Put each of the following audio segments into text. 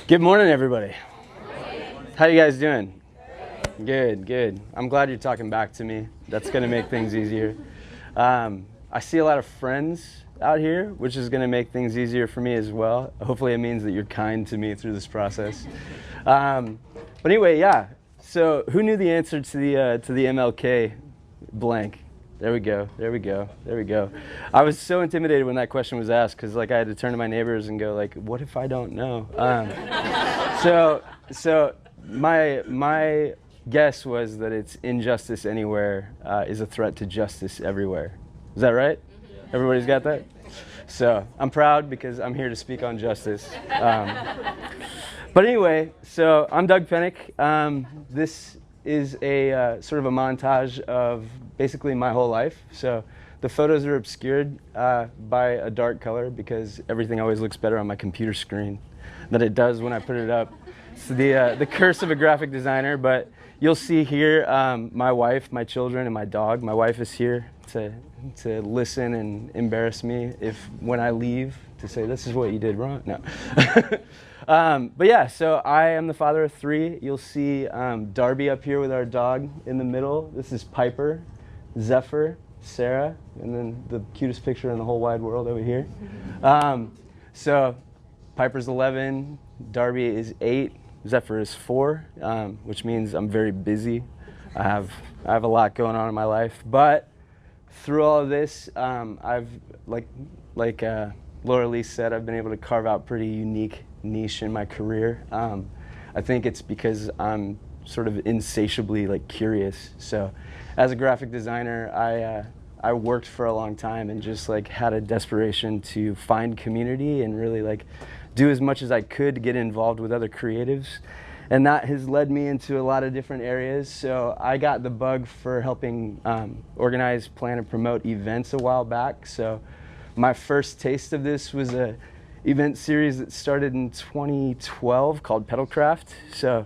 Good morning, everybody. How you guys doing? Good, good. I'm glad you're talking back to me. That's going to make things easier. I see a lot of friends out here, which is going to make things easier for me as well. Hopefully it means that you're kind to me through this process. But anyway, yeah. So who knew the answer to the MLK blank? There we go, there we go, there we go. I was so intimidated when that question was asked because like I had to turn to my neighbors and go like, what if I don't know? So my guess was that it's injustice anywhere is a threat to justice everywhere. Is that right? Everybody's got that? So I'm proud because I'm here to speak on justice. But anyway, so I'm Doug Penick. This is a sort of a montage of basically my whole life. So the photos are obscured by a dark color because everything always looks better on my computer screen than it does when I put it up. It's the curse of a graphic designer, but you'll see here my wife, my children, and my dog. My wife is here to listen and embarrass me when I leave, to say this is what you did wrong. No. But yeah, so I am the father of three. You'll see Darby up here with our dog in the middle. This is Piper, Zephyr, Sarah, and then the cutest picture in the whole wide world over here. So Piper's 11, Darby is 8, Zephyr is 4, which means I'm very busy. I have a lot going on in my life, but through all of this, I've like Laura Lee said, I've been able to carve out pretty unique niche in my career. I think it's because I'm sort of insatiably curious. So as a graphic designer, I worked for a long time and just had a desperation to find community and really do as much as I could to get involved with other creatives. And that has led me into a lot of different areas. So I got the bug for helping organize, plan, and promote events a while back. So my first taste of this was a event series that started in 2012 called Pedalcraft. So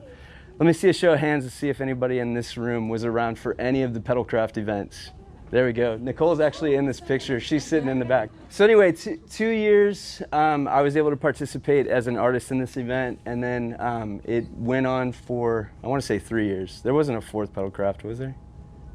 let me see a show of hands to see if anybody in this room was around for any of the Pedalcraft events. There we go. Nicole's actually in this picture. She's sitting in the back. So anyway, 2 years, I was able to participate as an artist in this event, and then it went on for, I want to say 3 years. There wasn't a fourth Pedalcraft, was there?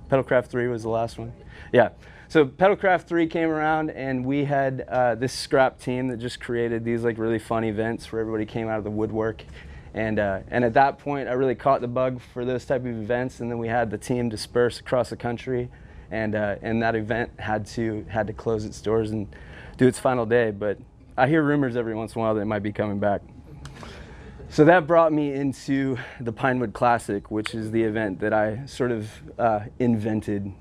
Pedalcraft 3 was the last one? Yeah. So Pedalcraft 3 came around, and we had this scrap team that just created these really fun events where everybody came out of the woodwork. And at that point, I really caught the bug for those type of events, and then we had the team disperse across the country. And that event had to close its doors and do its final day. But I hear rumors every once in a while that it might be coming back. So that brought me into the Pinewood Classic, which is the event that I sort of invented,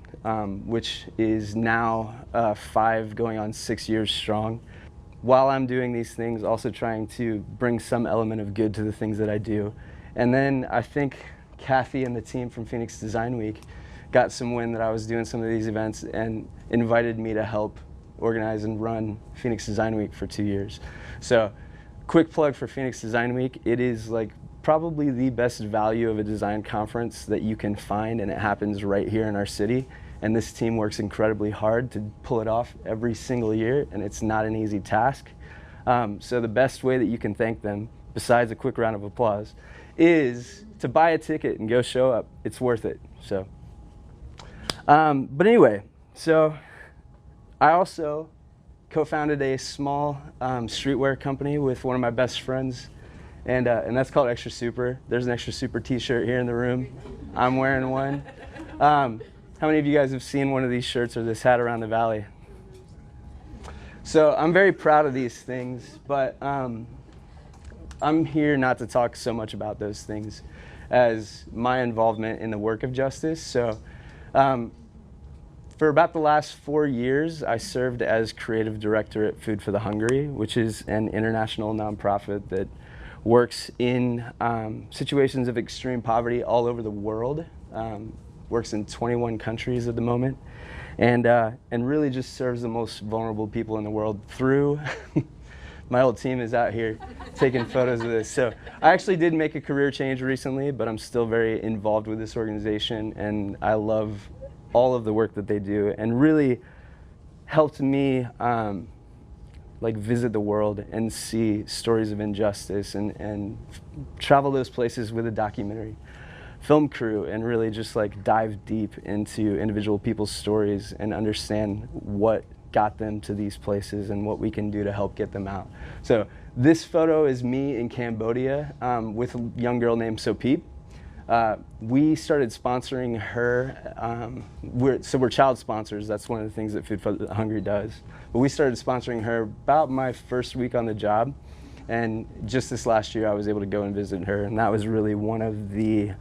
which is now 5 going on 6 years strong. While I'm doing these things, also trying to bring some element of good to the things that I do. And then I think Kathy and the team from Phoenix Design Week got some wind that I was doing some of these events and invited me to help organize and run Phoenix Design Week for 2 years. So quick plug for Phoenix Design Week. It is probably the best value of a design conference that you can find, and it happens right here in our city. And this team works incredibly hard to pull it off every single year, and it's not an easy task. So the best way that you can thank them, besides a quick round of applause, is to buy a ticket and go show up. It's worth it. So. But anyway, so I also co-founded a small streetwear company with one of my best friends, and that's called Extra Super. There's an Extra Super t-shirt here in the room. I'm wearing one. How many of you guys have seen one of these shirts or this hat around the valley? So I'm very proud of these things, but I'm here not to talk so much about those things as my involvement in the work of justice. So for about the last 4 years, I served as creative director at Food for the Hungry, which is an international nonprofit that works in situations of extreme poverty all over the world. Works in 21 countries at the moment, and really just serves the most vulnerable people in the world through. My whole team is out here taking photos of this. So I actually did make a career change recently, but I'm still very involved with this organization, and I love all of the work that they do, and really helped me like visit the world and see stories of injustice and travel those places with a documentary film crew and really just like dive deep into individual people's stories and understand what got them to these places and what we can do to help get them out. So this photo is me in Cambodia with a young girl named Sopip. We started sponsoring her. We're child sponsors. That's one of the things that Food for the Hungry does. But we started sponsoring her about my first week on the job. And just this last year, I was able to go and visit her. And that was really one of the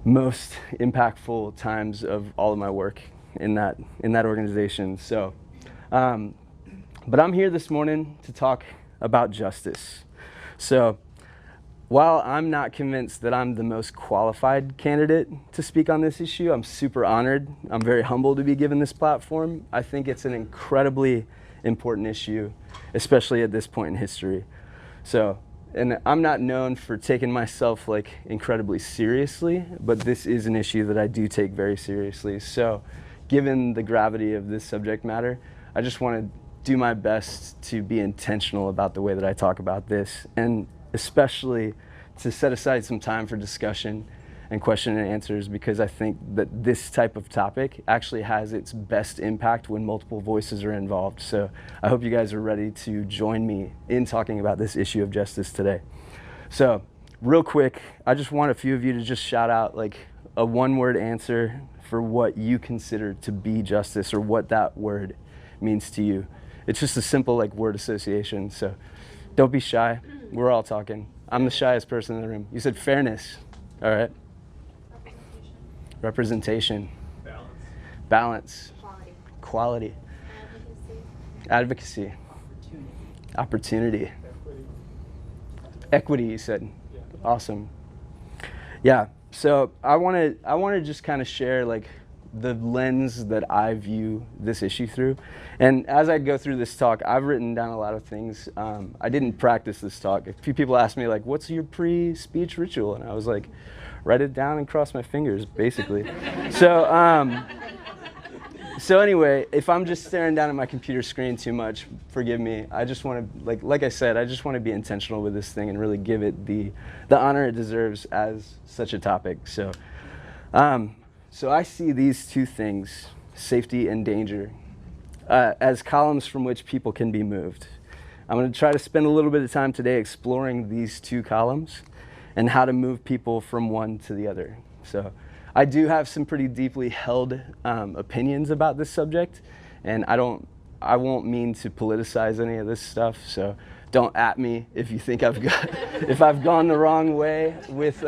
most impactful times of all of my work in that organization. So, but I'm here this morning to talk about justice. So, while I'm not convinced that I'm the most qualified candidate to speak on this issue, I'm super honored. I'm very humbled to be given this platform. I think it's an incredibly important issue, especially at this point in history. So, and I'm not known for taking myself like incredibly seriously, but this is an issue that I do take very seriously. So, given the gravity of this subject matter, I just want to do my best to be intentional about the way that I talk about this, and especially to set aside some time for discussion and question and answers, because I think that this type of topic actually has its best impact when multiple voices are involved. So I hope you guys are ready to join me in talking about this issue of justice today. So real quick, I just want a few of you to just shout out like a one-word answer for what you consider to be justice or what that word means to you. It's just a simple like word association. So don't be shy. We're all talking. I'm the shyest person in the room. You said fairness. All right. Representation. Balance. Quality. Advocacy. Opportunity. Equity, you said. Yeah. Awesome. Yeah. So I want to just kind of share like the lens that I view this issue through. And as I go through this talk, I've written down a lot of things. I didn't practice this talk. A few people asked me like, what's your pre-speech ritual? And I was like, write it down and cross my fingers, basically. So anyway, if I'm just staring down at my computer screen too much, forgive me. I just want to, like I said, I just want to be intentional with this thing and really give it the honor it deserves as such a topic. So I see these two things, safety and danger, as columns from which people can be moved. I'm going to try to spend a little bit of time today exploring these two columns and how to move people from one to the other. So I do have some pretty deeply held opinions about this subject, and I won't mean to politicize any of this stuff, so don't at me if you think if I've gone the wrong way with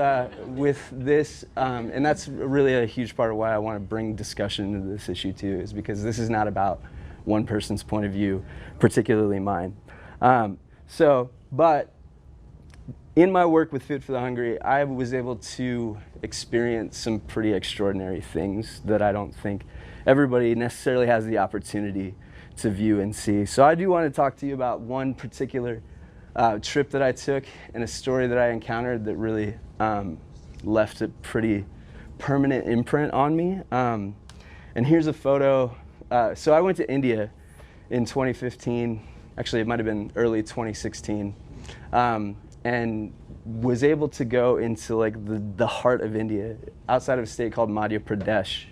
this. And that's really a huge part of why I want to bring discussion into this issue too, is because this is not about one person's point of view, particularly mine. But in my work with Food for the Hungry, I was able to experience some pretty extraordinary things that I don't think everybody necessarily has the opportunity to view and see. So I do want to talk to you about one particular trip that I took and a story that I encountered that really left a pretty permanent imprint on me. And here's a photo. So I went to India in 2015. Actually, it might have been early 2016. And was able to go into like the heart of India, outside of a state called Madhya Pradesh,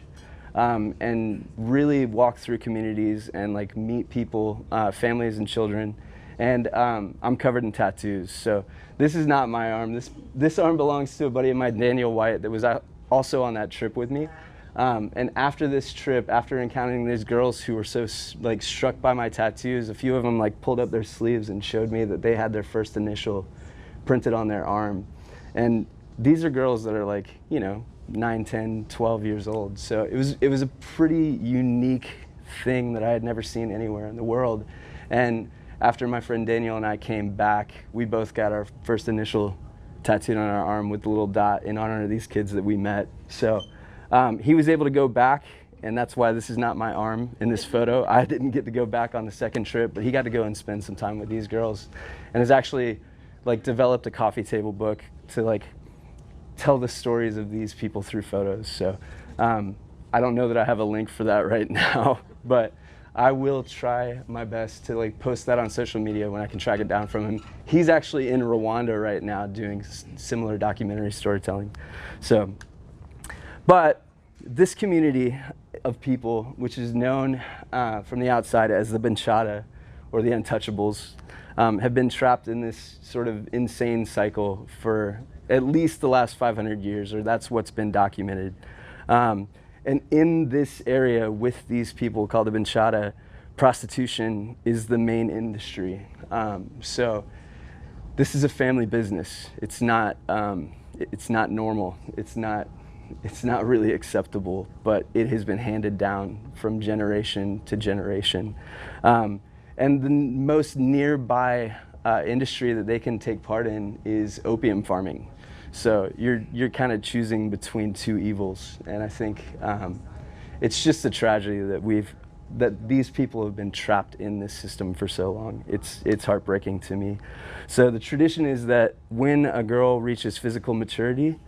and really walk through communities and like meet people, families and children. And I'm covered in tattoos, so this is not my arm. This arm belongs to a buddy of mine, Daniel White, that was also on that trip with me. And after this trip, after encountering these girls who were so like struck by my tattoos, a few of them like pulled up their sleeves and showed me that they had their first initial printed on their arm. And these are girls that are like, 9, 10, 12 years old. So it was a pretty unique thing that I had never seen anywhere in the world. And after my friend Daniel and I came back, we both got our first initial tattooed on our arm with the little dot in honor of these kids that we met. So he was able to go back, and that's why this is not my arm in this photo. I didn't get to go back on the second trip, but he got to go and spend some time with these girls, and has actually like developed a coffee table book to like tell the stories of these people through photos. So I don't know that I have a link for that right now, but I will try my best to like post that on social media when I can track it down from him. He's actually in Rwanda right now doing similar documentary storytelling. So, but this community of people, which is known from the outside as the Benchada or the Untouchables, have been trapped in this sort of insane cycle for at least the last 500 years, or that's what's been documented. And in this area with these people called the Benchada, prostitution is the main industry. So this is a family business. It's not normal. It's not really acceptable, but it has been handed down from generation to generation. And the most nearby industry that they can take part in is opium farming. So you're kind of choosing between two evils, and I think it's just a tragedy that these people have been trapped in this system for so long. It's heartbreaking to me. So the tradition is that when a girl reaches physical maturity,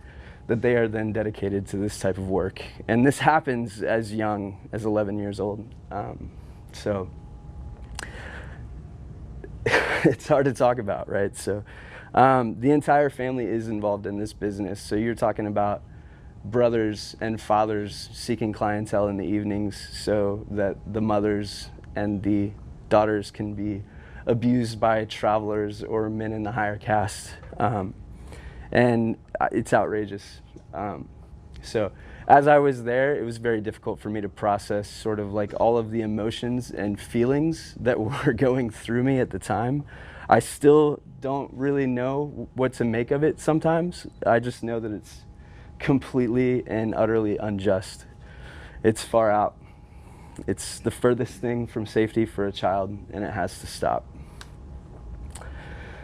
that they are then dedicated to this type of work, and this happens as young as 11 years old. So it's hard to talk about, right? So. The entire family is involved in this business. So you're talking about brothers and fathers seeking clientele in the evenings so that the mothers and the daughters can be abused by travelers or men in the higher caste. And it's outrageous. So as I was there, it was very difficult for me to process sort of like all of the emotions and feelings that were going through me at the time. I still don't really know what to make of it sometimes. I just know that it's completely and utterly unjust. It's far out. It's the furthest thing from safety for a child, and it has to stop.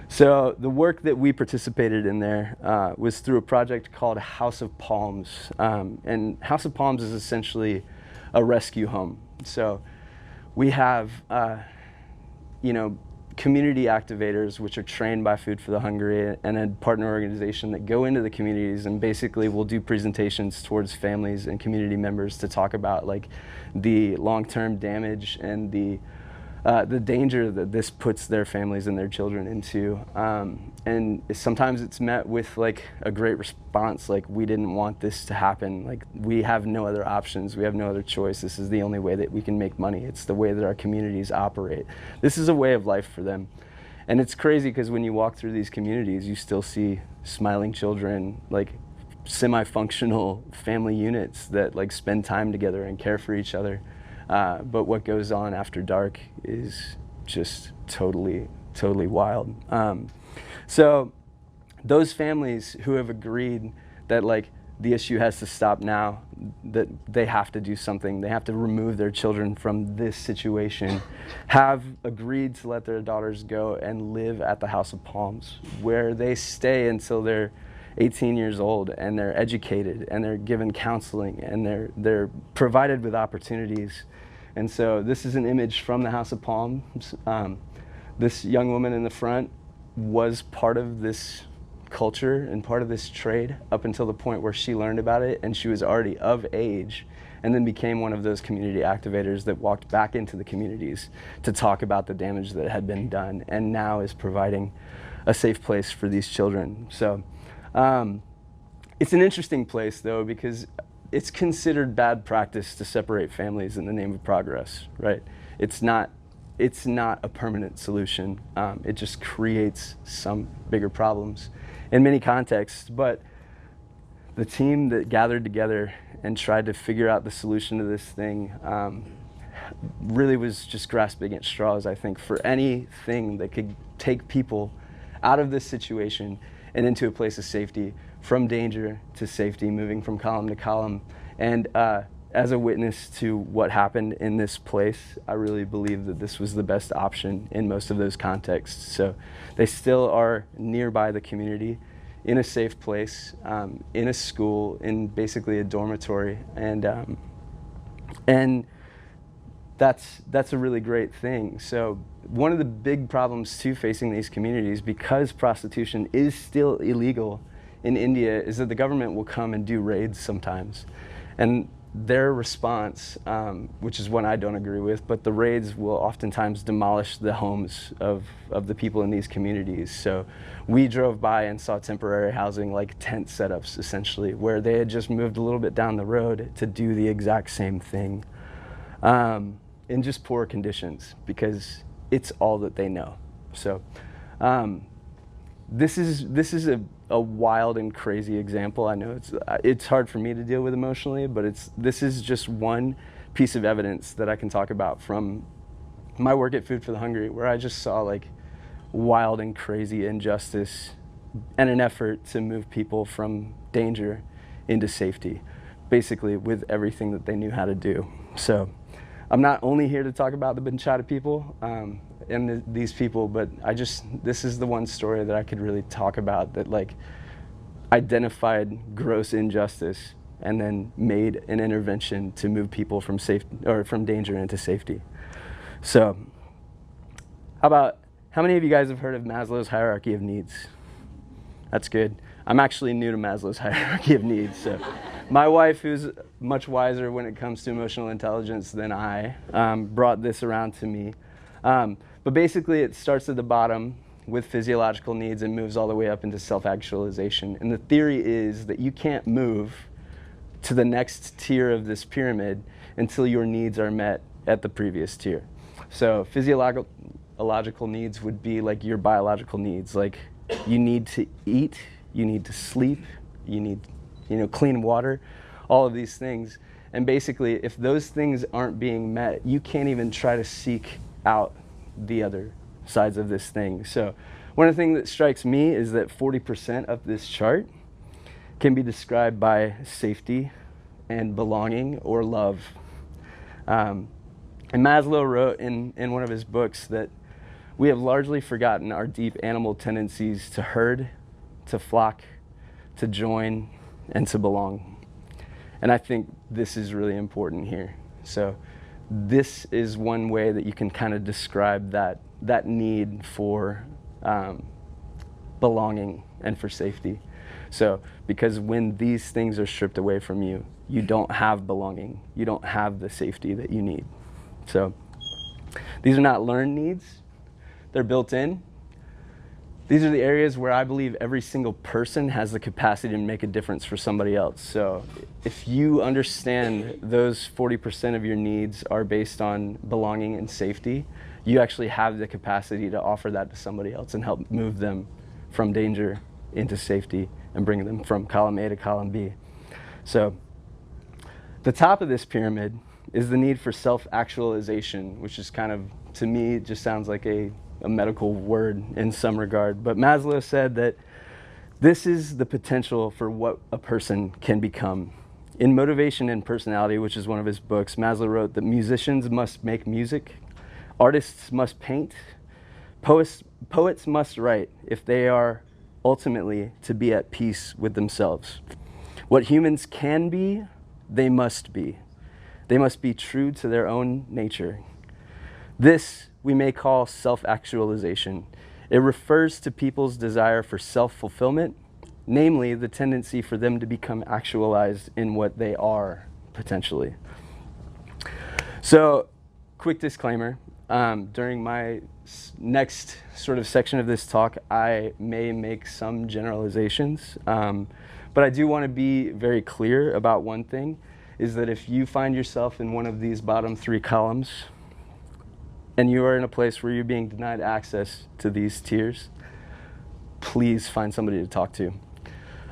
So the work that we participated in there was through a project called House of Palms. And House of Palms is essentially a rescue home. So we have, community activators, which are trained by Food for the Hungry and a partner organization that go into the communities and basically will do presentations towards families and community members to talk about like the long-term damage and the danger that this puts their families and their children into. And sometimes it's met with like a great response, like we didn't want this to happen, like we have no other options, we have no other choice, this is the only way that we can make money, it's the way that our communities operate. This is a way of life for them. And it's crazy because when you walk through these communities, you still see smiling children, like semi-functional family units that like spend time together and care for each other. But what goes on after dark is just totally wild. So those families who have agreed that like the issue has to stop now, that they have to do something, they have to remove their children from this situation, have agreed to let their daughters go and live at the House of Palms, where they stay until they're 18 years old and they're educated and they're given counseling and they're provided with opportunities. And so this is an image from the House of Palms. This young woman in the front was part of this culture and part of this trade up until the point where she learned about it, and she was already of age and then became one of those community activators that walked back into the communities to talk about the damage that had been done, and now is providing a safe place for these children. So it's an interesting place though, because it's considered bad practice to separate families in the name of progress, right? It's not a permanent solution. It just creates some bigger problems in many contexts. But the team that gathered together and tried to figure out the solution to this thing really was just grasping at straws, I think, for anything that could take people out of this situation and into a place of safety, from danger to safety, moving from column to column. And as a witness to what happened in this place, I really believe that this was the best option in most of those contexts. So they still are nearby the community, in a safe place, in a school, in basically a dormitory, and that's a really great thing. So one of the big problems too facing these communities, because prostitution is still illegal in India, is that the government will come and do raids sometimes. And their response, which is one I don't agree with, but the raids will oftentimes demolish the homes of the people in these communities. So we drove by and saw temporary housing, like tent setups essentially, where they had just moved a little bit down the road to do the exact same thing, in just poor conditions, because it's all that they know. So this is a wild and crazy example. I know it's hard for me to deal with emotionally, but this is just one piece of evidence that I can talk about from my work at Food for the Hungry, where I just saw like wild and crazy injustice and an effort to move people from danger into safety, basically with everything that they knew how to do. So I'm not only here to talk about the Benchada people and these people, but this is the one story that I could really talk about that like identified gross injustice and then made an intervention to move people from from danger into safety. So how many of you guys have heard of Maslow's hierarchy of needs? That's good. I'm actually new to Maslow's hierarchy of needs. So my wife, who's much wiser when it comes to emotional intelligence than I, brought this around to me. But basically it starts at the bottom with physiological needs and moves all the way up into self-actualization. And the theory is that you can't move to the next tier of this pyramid until your needs are met at the previous tier. So physiological needs would be like your biological needs. Like you need to eat, you need to sleep, you need clean water, all of these things. And basically, if those things aren't being met, you can't even try to seek out the other sides of this thing. So one of the things that strikes me is that 40% of this chart can be described by safety and belonging or love. And Maslow wrote in one of his books that we have largely forgotten our deep animal tendencies to herd, to flock, to join, and to belong. And I think this is really important here. So this is one way that you can kind of describe that need for belonging and for safety. So because when these things are stripped away from you, you don't have belonging. You don't have the safety that you need. So these are not learned needs. They're built in. These are the areas where I believe every single person has the capacity to make a difference for somebody else. So if you understand those 40% of your needs are based on belonging and safety, you actually have the capacity to offer that to somebody else and help move them from danger into safety and bring them from column A to column B. So the top of this pyramid is the need for self-actualization, which is kind of, to me, it just sounds like a medical word in some regard. But Maslow said that this is the potential for what a person can become. In Motivation and Personality, which is one of his books, Maslow wrote that musicians must make music, artists must paint, poets must write if they are ultimately to be at peace with themselves. What humans can be, they must be. They must be true to their own nature. This we may call self-actualization. It refers to people's desire for self-fulfillment, namely the tendency for them to become actualized in what they are, potentially. So, quick disclaimer, during my next sort of section of this talk, I may make some generalizations, but I do want to be very clear about one thing, is that if you find yourself in one of these bottom three columns, and you are in a place where you're being denied access to these tiers, please find somebody to talk to.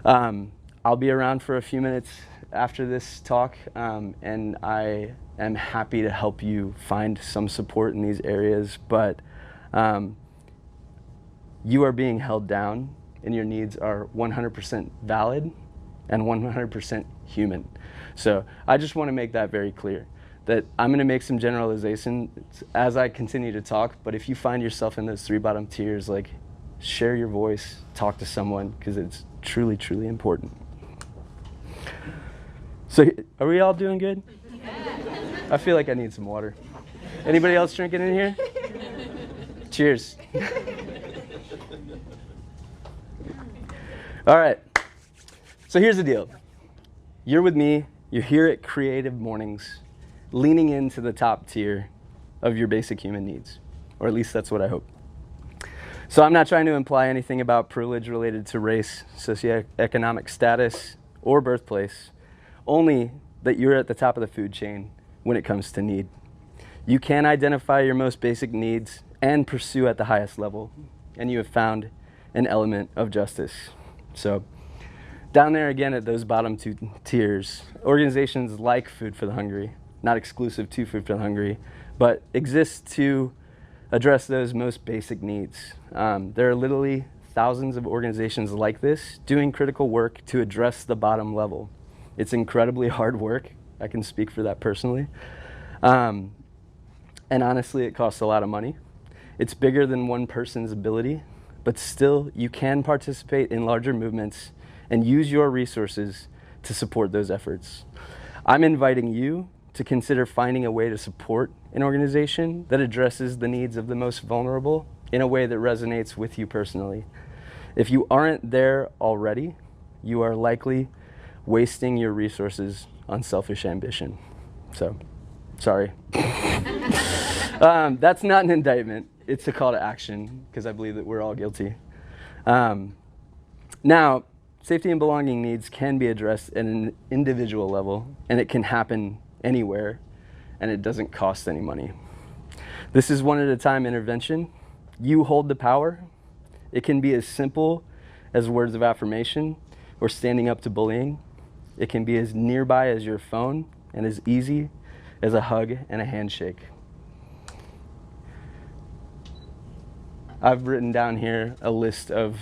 I'll be around for a few minutes after this talk, and I am happy to help you find some support in these areas, but you are being held down, and your needs are 100% valid and 100% human. So I just want to make that very clear, that I'm going to make some generalizations as I continue to talk, but if you find yourself in those three bottom tiers, like, share your voice, talk to someone, because it's truly, truly important. So are we all doing good? Yeah. I feel like I need some water. Anybody else drinking in here? Cheers. All right. So here's the deal. You're with me You're here at Creative Mornings, leaning into the top tier of your basic human needs, or at least that's what I hope. So I'm not trying to imply anything about privilege related to race, socioeconomic status, or birthplace, only that you're at the top of the food chain when it comes to need. You can identify your most basic needs and pursue at the highest level, and you have found an element of justice. So down there again at those bottom two tiers, organizations like Food for the Hungry, not exclusive to Food for the Hungry, but exist to address those most basic needs. There are literally thousands of organizations like this doing critical work to address the bottom level. It's incredibly hard work. I can speak for that personally. And honestly, it costs a lot of money. It's bigger than one person's ability, but still you can participate in larger movements and use your resources to support those efforts. I'm inviting you to consider finding a way to support an organization that addresses the needs of the most vulnerable in a way that resonates with you personally. If you aren't there already, you are likely wasting your resources on selfish ambition. So, sorry. That's not an indictment. It's a call to action, because I believe that we're all guilty. Now, safety and belonging needs can be addressed at an individual level, and it can happen anywhere, and it doesn't cost any money. This is one at a time intervention. You hold the power. It can be as simple as words of affirmation or standing up to bullying. It can be as nearby as your phone and as easy as a hug and a handshake. I've written down here a list of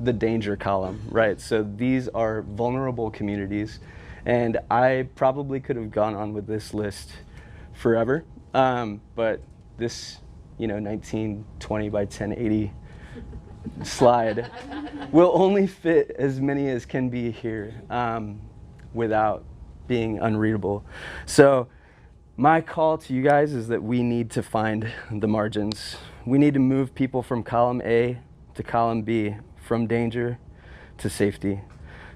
the danger column, right? So these are vulnerable communities, and I probably could have gone on with this list forever, but this 1920 by 1080 slide will only fit as many as can be here without being unreadable. So my call to you guys is that we need to find the margins. We need to move people from column A to column B, from danger to safety.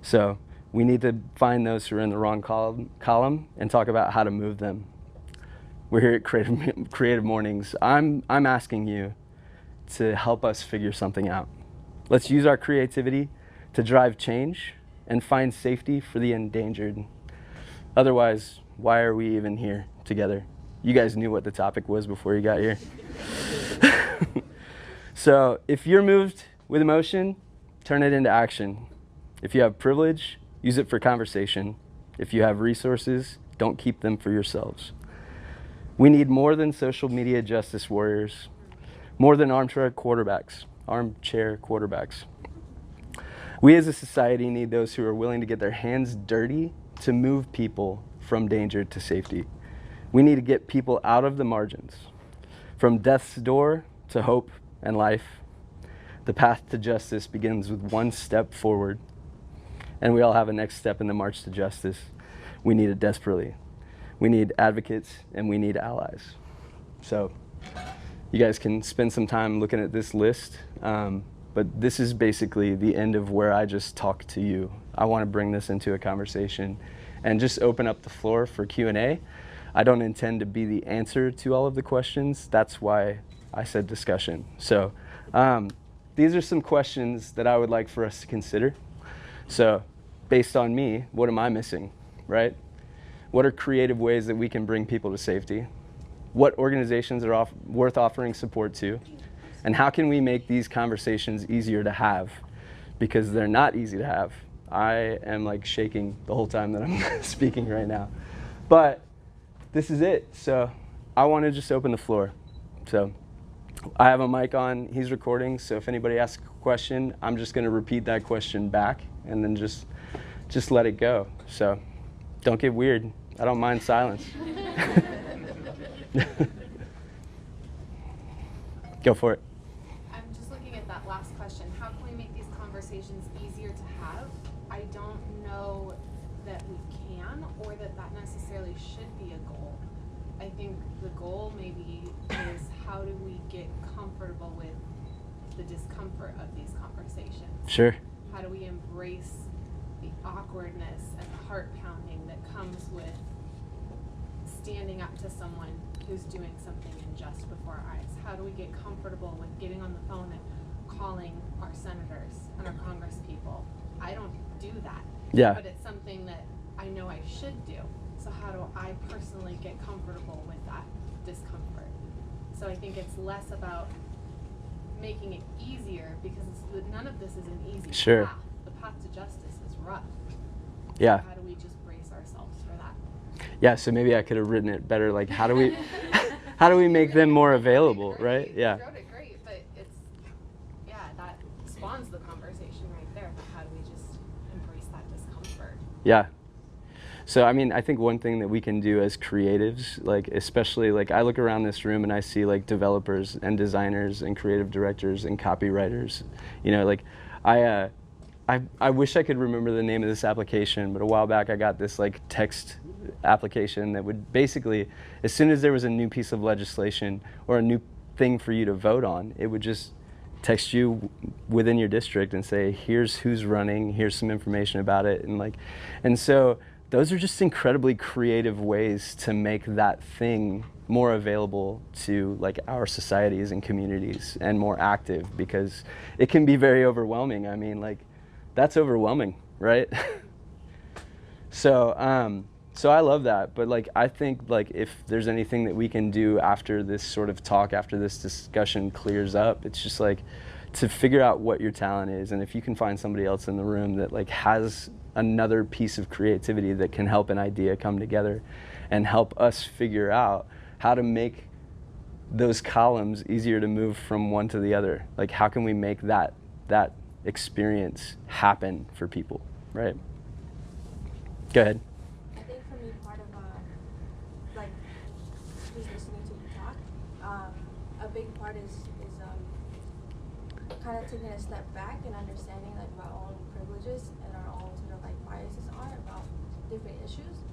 So we need to find those who are in the wrong column and talk about how to move them. We're here at Creative Mornings. I'm asking you to help us figure something out. Let's use our creativity to drive change and find safety for the endangered. Otherwise, why are we even here together? You guys knew what the topic was before you got here. So if you're moved with emotion, turn it into action. If you have privilege, use it for conversation. If you have resources, don't keep them for yourselves. We need more than social media justice warriors, more than armchair quarterbacks. We as a society need those who are willing to get their hands dirty to move people from danger to safety. We need to get people out of the margins. From death's door to hope and life, the path to justice begins with one step forward, and we all have a next step in the march to justice. We need it desperately. We need advocates, and we need allies. So you guys can spend some time looking at this list, but this is basically the end of where I just talked to you. I want to bring this into a conversation and just open up the floor for Q&A. I don't intend to be the answer to all of the questions. That's why I said discussion. So these are some questions that I would like for us to consider. So based on me, what am I missing, right? What are creative ways that we can bring people to safety? What organizations are worth offering support to? And how can we make these conversations easier to have? Because they're not easy to have. I am shaking the whole time that I'm speaking right now. But this is it. So I want to just open the floor. So I have a mic on, he's recording, so if anybody asks a question, I'm just going to repeat that question back and then just let it go. So don't get weird. I don't mind silence. Go for it. I'm just looking at that last question. How can we make these conversations easier to have? I don't know that we can, or that necessarily should be a goal. I think the goal maybe is how do we get comfortable with the discomfort of these conversations? Sure. How do we embrace the awkwardness and the heart pounding that comes with standing up to someone who's doing something unjust before our eyes? How do we get comfortable with getting on the phone and calling our senators and our congress people? I don't do that. Yeah. But it's something that I know I should do. So how do I personally get comfortable with that discomfort? So I think it's less about making it easier, because none of this is an easy Sure. path. The path to justice is rough. Yeah. So how do we just brace ourselves for that? Yeah, so maybe I could have written it better. Like, how do we, how do we make them more available, right? Yeah. You wrote it great, but it's, yeah, that spawns the conversation right there. But how do we just embrace that discomfort? Yeah. So, I mean, I think one thing that we can do as creatives, like, especially, like, I look around this room and I see, like, developers and designers and creative directors and copywriters. You know, like, I wish I could remember the name of this application, but a while back I got this, like, text application that would basically, as soon as there was a new piece of legislation or a new thing for you to vote on, it would just text you within your district and say, here's who's running, here's some information about it. And so those are just incredibly creative ways to make that thing more available to, like, our societies and communities and more active, because it can be very overwhelming. I mean, like, that's overwhelming, right? So I love that. But, like, I think, like, if there's anything that we can do after this sort of talk, after this discussion clears up, it's just, like, to figure out what your talent is. And if you can find somebody else in the room that, like, has another piece of creativity that can help an idea come together and help us figure out how to make those columns easier to move from one to the other. Like, how can we make that experience happen for people, right? Go ahead. I think for me, part of like just listening to you talk, a big part is kind of taking a step back and understanding, like, our own privileges and our own sort of, like, biases are about different issues.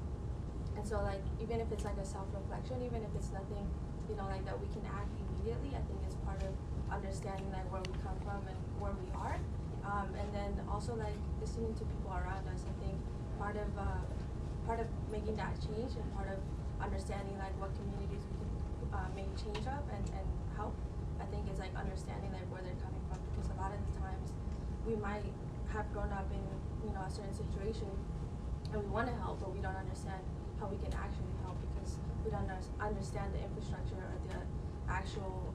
And so, like, even if it's like a self-reflection, even if it's nothing, you know, like, that we can act immediately, I think it's part of understanding, like, where we come from and where we are. And then also, like, listening to people around us. I think part of making that change and part of understanding, like, what communities we can make change of and help, I think is, like, understanding, like, where they're coming from, because a lot of the times we might have grown up in, you know, a certain situation and we want to help, but we don't understand how we can actually help, because we don't understand the infrastructure or the actual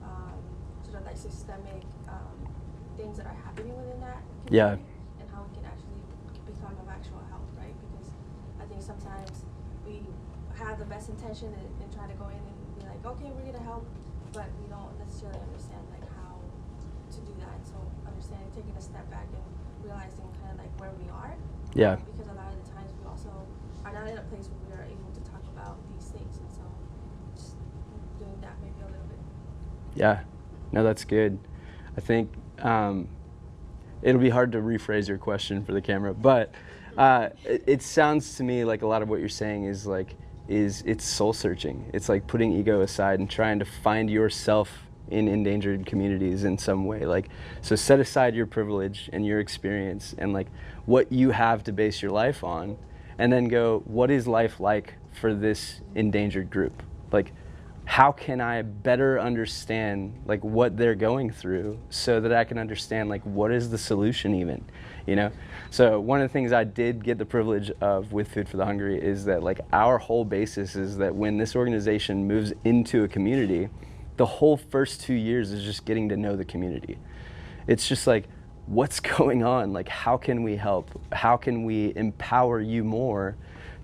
sort of, like, systemic things that are happening within that community. Yeah. And how we can actually become of actual help, right? Because I think sometimes we have the best intention and try to go in and be like, okay, we're gonna help, but we don't necessarily understand, like, how to do that. So understanding, taking a step back and realizing kind of, like, where we are. Yeah. Because a lot of the times we also are not in a place where we are able to talk about these things, and so just doing that maybe a little bit. Yeah. No, that's good. I think it'll be hard to rephrase your question for the camera, but it sounds to me like a lot of what you're saying is, like, it's soul searching. It's like putting ego aside and trying to find yourself in endangered communities in some way. Like, so set aside your privilege and your experience and, like, what you have to base your life on, and then go, what is life like for this endangered group? Like, how can I better understand, like, what they're going through so that I can understand, like, what is the solution even, you know? So one of the things I did get the privilege of with Food for the Hungry is that, like, our whole basis is that when this organization moves into a community, the whole first 2 years is just getting to know the community. It's just like, what's going on? Like, how can we help? How can we empower you more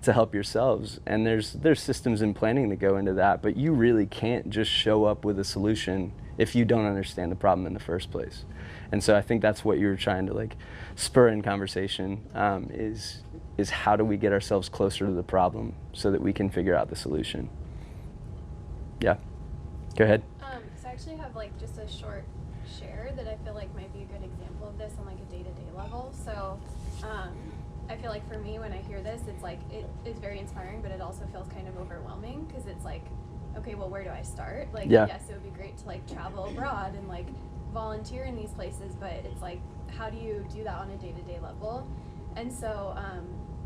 to help yourselves? And there's systems and planning that go into that, but you really can't just show up with a solution if you don't understand the problem in the first place. And so I think that's what you're trying to, like, spur in conversation, is how do we get ourselves closer to the problem so that we can figure out the solution. Yeah, go ahead. So I actually have, like, just a short share that I feel like might be a good example of this on, like, a day-to-day level. So I feel like for me, when I hear this, it's like, it is very inspiring, but it also feels kind of overwhelming, because it's like, okay, well, where do I start? Like, Yeah. Yes, it would be great to, like, travel abroad and, like, volunteer in these places, but it's like, how do you do that on a day-to-day level? And so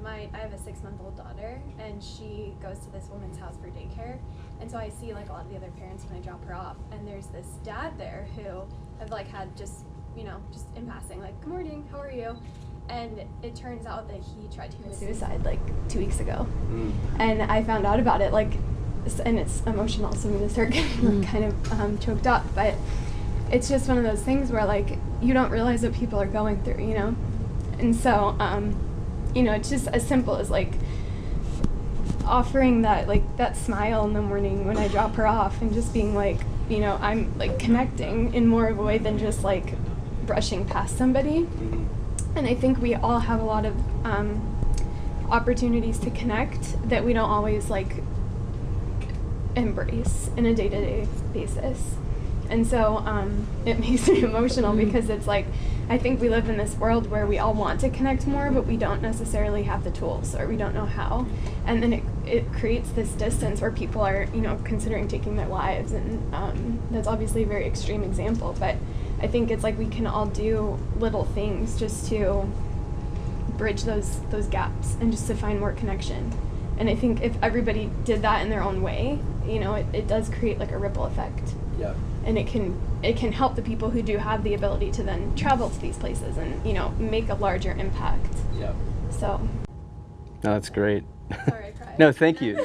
I have a 6-month-old daughter, and she goes to this woman's house for daycare. And so I see like a lot of the other parents when I drop her off, and there's this dad there who have like had just in passing, like, good morning, how are you? And it turns out that he tried to commit suicide like 2 weeks ago. And I found out about it, like, and it's emotional, so I'm gonna start getting kind of choked up, but it's just one of those things where like you don't realize what people are going through, and so it's just as simple as like offering that smile in the morning when I drop her off, and just being like, I'm like connecting in more of a way than just like brushing past somebody. And I think we all have a lot of opportunities to connect that we don't always like embrace in a day-to-day basis. And so it makes me emotional because it's like, I think we live in this world where we all want to connect more, but we don't necessarily have the tools, or we don't know how. And then it creates this distance where people are, considering taking their lives. And that's obviously a very extreme example, but I think it's like we can all do little things just to bridge those gaps and just to find more connection. And I think if everybody did that in their own way, it does create like a ripple effect. Yeah. And it can help the people who do have the ability to then travel to these places and, make a larger impact. Yeah. So. No, that's great. Sorry, I cried. No, thank you.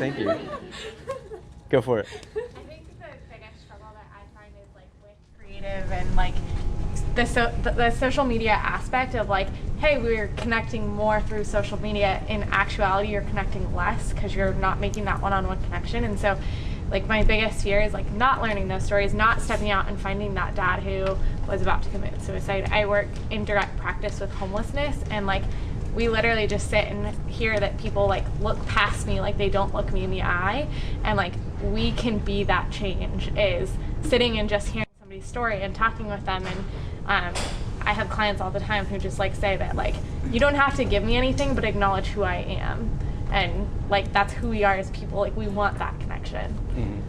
Go for it. I think the biggest struggle that I find is like with creative and like the social media aspect of like, hey, we're connecting more through social media. In actuality, you're connecting less because you're not making that one-on-one connection. And so like my biggest fear is like not learning those stories, not stepping out and finding that dad who was about to commit suicide. I work in direct practice with homelessness, and like we literally just sit and hear that people like look past me, like they don't look me in the eye, and like we can be that change, is sitting and just hearing somebody's story and talking with them. And I have clients all the time who just like say that like, you don't have to give me anything, but acknowledge who I am. And like that's who we are as people. Like we want that connection. Mm-hmm.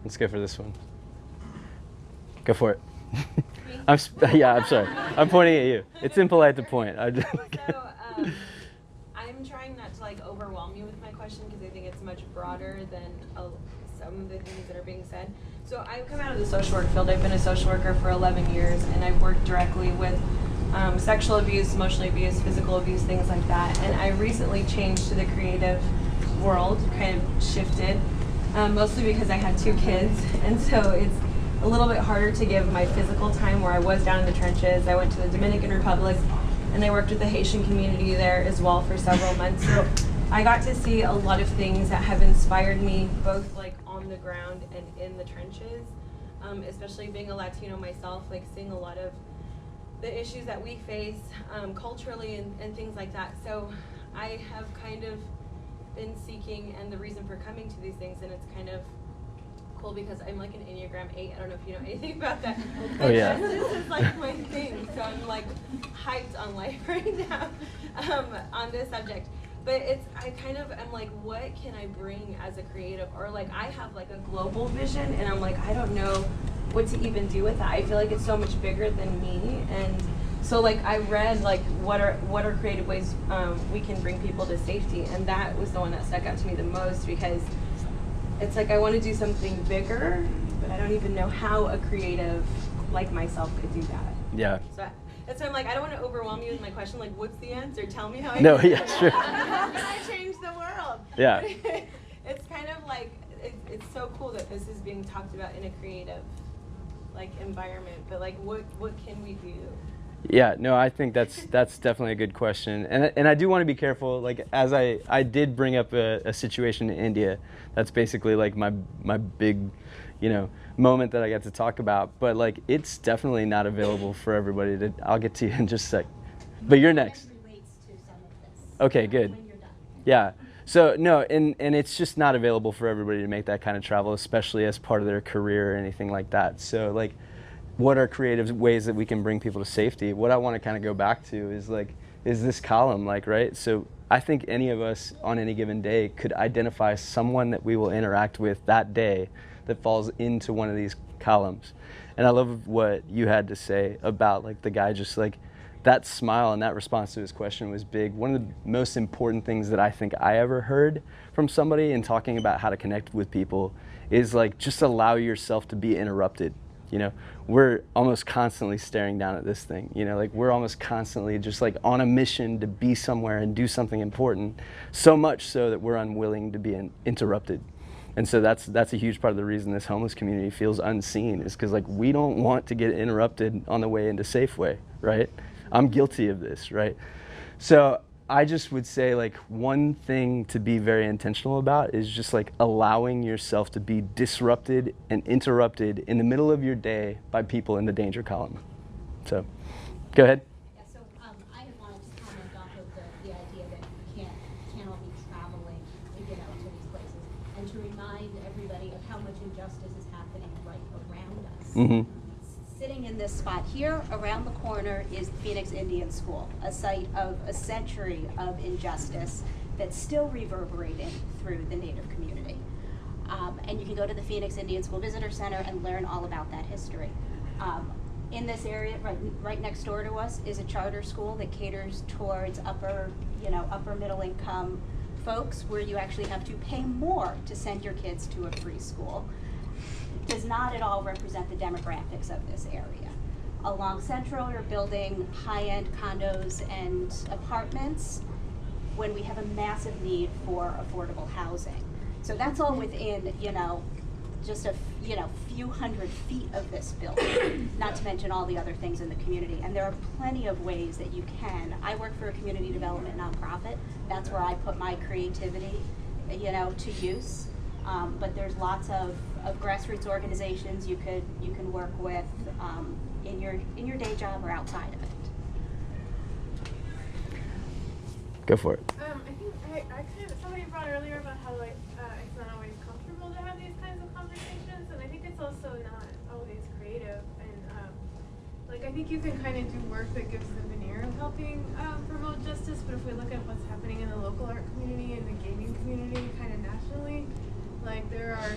Let's go for this one. Go for it. I'm sorry. I'm pointing at you. It's impolite to point. I'm trying not to like overwhelm you with my question because I think it's much broader than some of the things that are being said. So I've come out of the social work field. I've been a social worker for 11 years, and I've worked directly with sexual abuse, emotional abuse, physical abuse, things like that. And I recently changed to the creative world, kind of shifted, mostly because I had 2 kids. And so it's a little bit harder to give my physical time where I was down in the trenches. I went to the Dominican Republic, and I worked with the Haitian community there as well for several months. So I got to see a lot of things that have inspired me, both like on the ground and in the trenches, especially being a Latino myself, like seeing a lot of the issues that we face culturally and things like that. So I have kind of been seeking, and the reason for coming to these things, and it's kind of cool because I'm like an Enneagram 8. I don't know if you know anything about that. Oh yeah. This is like my thing, so I'm like hyped on life right now on this subject. But I kind of am like, what can I bring as a creative? Or like I have like a global vision, and I'm like, I don't know what to even do with that. I feel like it's so much bigger than me. And so like I read like what are creative ways we can bring people to safety, and that was the one that stuck out to me the most, because it's like I want to do something bigger, but I don't even know how a creative like myself could do that. Yeah. So that's why I'm like, I don't want to overwhelm you with my question, like what's the answer? Tell me how I No, can yeah, sure. How can I change the world? Yeah. It's kind of like it's so cool that this is being talked about in a creative like environment, but like what can we do? Yeah, no, I think that's definitely a good question, and I do want to be careful. Like, as I did bring up a situation in India, that's basically like my big, moment that I got to talk about. But like, it's definitely not available for everybody. I'll get to you in just a sec. But you're next. Okay, good. Yeah. So no, and it's just not available for everybody to make that kind of travel, especially as part of their career or anything like that. So like, what are creative ways that we can bring people to safety? What I want to kind of go back to is like, is this column, like, right? So I think any of us on any given day could identify someone that we will interact with that day that falls into one of these columns. And I love what you had to say about like the guy just like that smile and that response to his question was big. One of the most important things that I think I ever heard from somebody in talking about how to connect with people is like, just allow yourself to be interrupted. You know, we're almost constantly staring down at this thing, you know, like we're almost constantly just like on a mission to be somewhere and do something important, so much so that we're unwilling to be interrupted. And so that's a huge part of the reason this homeless community feels unseen, is because like we don't want to get interrupted on the way into Safeway, right? I'm guilty of this, right? So I just would say like one thing to be very intentional about is just like allowing yourself to be disrupted and interrupted in the middle of your day by people in the danger column. So go ahead. Yeah, so I had wanted to comment off of the idea that you can't all be traveling to get out to these places, and to remind everybody of how much injustice is happening right around us. Mm-hmm. Sitting in this spot here, around the corner, is the Phoenix Indian School, a site of a century of injustice that's still reverberating through the Native community. And you can go to the Phoenix Indian School Visitor Center and learn all about that history. In this area, right next door to us, is a charter school that caters towards upper middle income folks, where you actually have to pay more to send your kids to a free school. Does not at all represent the demographics of this area. Along Central, you're building high-end condos and apartments when we have a massive need for affordable housing. So that's all within, just a few hundred feet of this building, not to mention all the other things in the community. And there are plenty of ways that you can. I work for a community development nonprofit. That's where I put my creativity, to use. But there's lots of grassroots organizations you can work with in your day job or outside of it. Go for it. I think somebody brought earlier about how it's not always comfortable to have these kinds of conversations, and I think it's also not always creative. And I think you can kind of do work that gives the veneer of helping promote justice. But if we look at what's happening in the local art community and the gaming community, kind of nationally. There are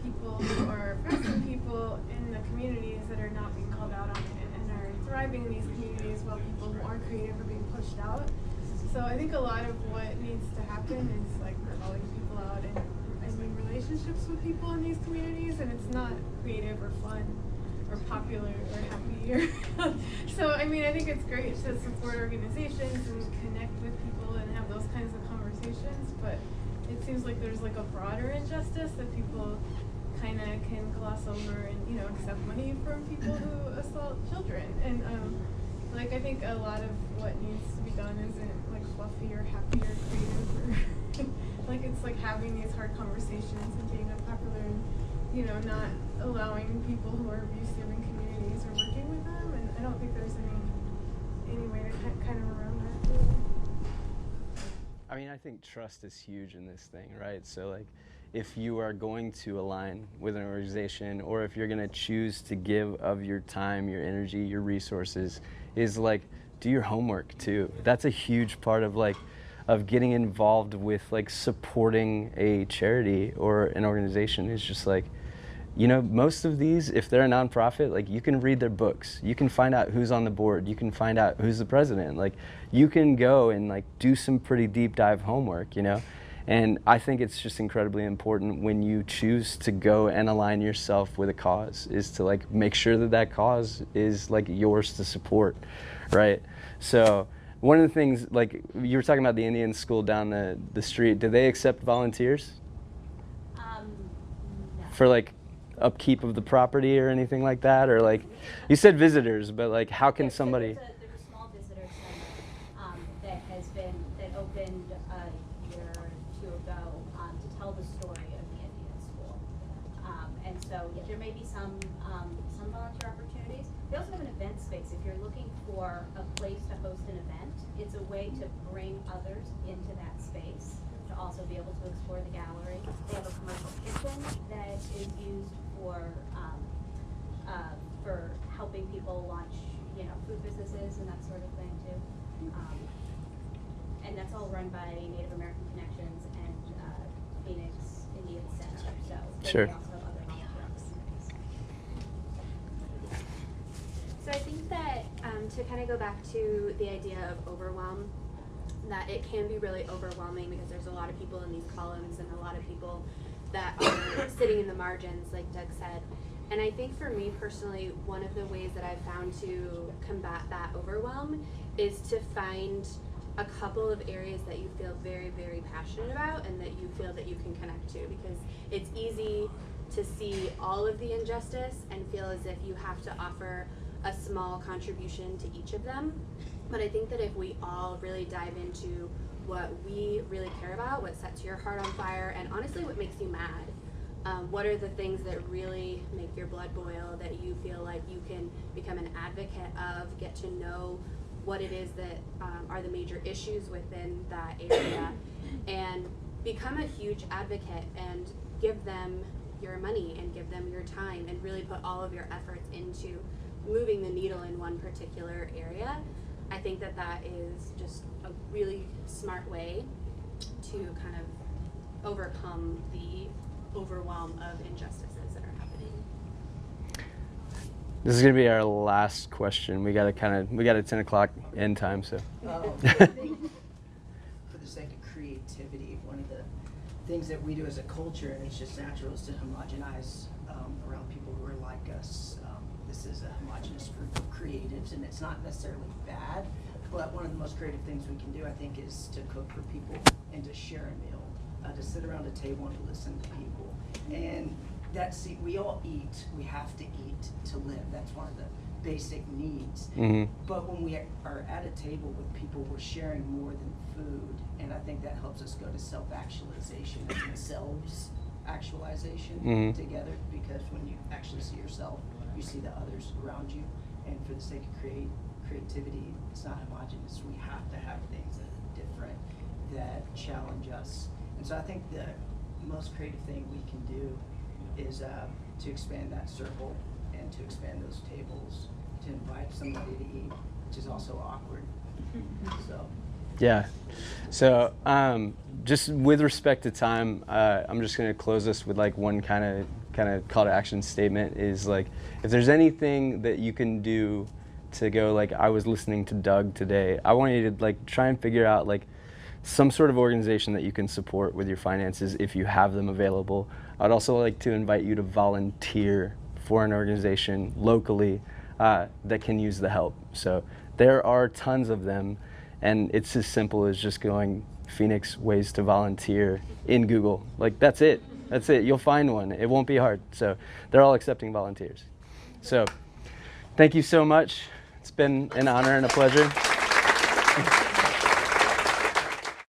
people who are oppressing people in the communities that are not being called out on it and are thriving in these communities, while people who aren't creative are being pushed out. So I think a lot of what needs to happen is calling people out and in relationships with people in these communities, and it's not creative or fun or popular or happy. So I think it's great to support organizations and connect with people and have those kinds of conversations, but it seems like there's a broader injustice that people kind of can gloss over and accept money from people who assault children. And I think a lot of what needs to be done isn't fluffy or happy or creative or it's having these hard conversations and being unpopular and not allowing people who are abusive in communities or working with them. And I don't think there's any way to kind of around that really. I think trust is huge in this thing, right? So if you are going to align with an organization, or if you're going to choose to give of your time, your energy, your resources, is do your homework too. That's a huge part of getting involved with supporting a charity or an organization. Is just most of these, if they're a nonprofit, you can read their books. You can find out who's on the board. You can find out who's the president. You can go and do some pretty deep dive homework, And I think it's just incredibly important when you choose to go and align yourself with a cause, is to make sure that cause is yours to support, right? So one of the things, you were talking about the Indian school down the street. Do they accept volunteers? No. For upkeep of the property or anything like that? Or you said visitors, but how can somebody? There's a small visitor center that opened a year or two ago to tell the story of the Indian school. And so there may be some volunteer opportunities. We also have an event space. If you're looking for a place to host an event, it's a way to bring others into that space, to also be able to explore the gallery. They have a commercial kitchen that is used for helping people launch, food businesses and that sort of thing too. And that's all run by Native American Connections and Phoenix Indian Center. So Sure. they also have other volunteer opportunities. So I think that to kind of go back to the idea of overwhelm, that it can be really overwhelming because there's a lot of people in these columns and a lot of people that are sitting in the margins, like Doug said. And I think for me personally, one of the ways that I've found to combat that overwhelm is to find a couple of areas that you feel very, very passionate about and that you feel that you can connect to, because it's easy to see all of the injustice and feel as if you have to offer a small contribution to each of them. But I think that if we all really dive into what we really care about, what sets your heart on fire, and honestly what makes you mad, what are the things that really make your blood boil, that you feel like you can become an advocate of, get to know what it is that are the major issues within that area, and become a huge advocate and give them your money and give them your time and really put all of your efforts into moving the needle in one particular area. I think that that is just a really smart way to kind of overcome the overwhelm of injustices that are happening. This is gonna be our last question. We got a 10 o'clock end time, so. For the sake of creativity, one of the things that we do as a culture, and it's just natural, is to homogenize around people who are like us. This is a homogenous group of creatives, and it's not necessarily bad, but one of the most creative things we can do, I think, is to cook for people and to share a meal, to sit around a table and to listen to people. And we all eat, we have to eat to live. That's one of the basic needs. Mm-hmm. But when we are at a table with people, we're sharing more than food, and I think that helps us go to self-actualization and selves-actualization together, because when you actually see yourself, you see the others around you. And for the sake of creativity, it's not homogenous. We have to have things that are different, that challenge us. And so I think the most creative thing we can do is to expand that circle and to expand those tables, to invite somebody to eat, which is also awkward. So. Yeah. So just with respect to time, I'm just going to close this with like one kind of call to action statement, is like, if there's anything that you can do to go, like, I was listening to Doug today, I want you to like try and figure out like some sort of organization that you can support with your finances if you have them available. I'd also like to invite you to volunteer for an organization locally that can use the help. So there are tons of them, and it's as simple as just going Phoenix ways to volunteer in Google. Like, that's it. That's it. You'll find one. It won't be hard. So they're all accepting volunteers. So thank you so much. It's been an honor and a pleasure.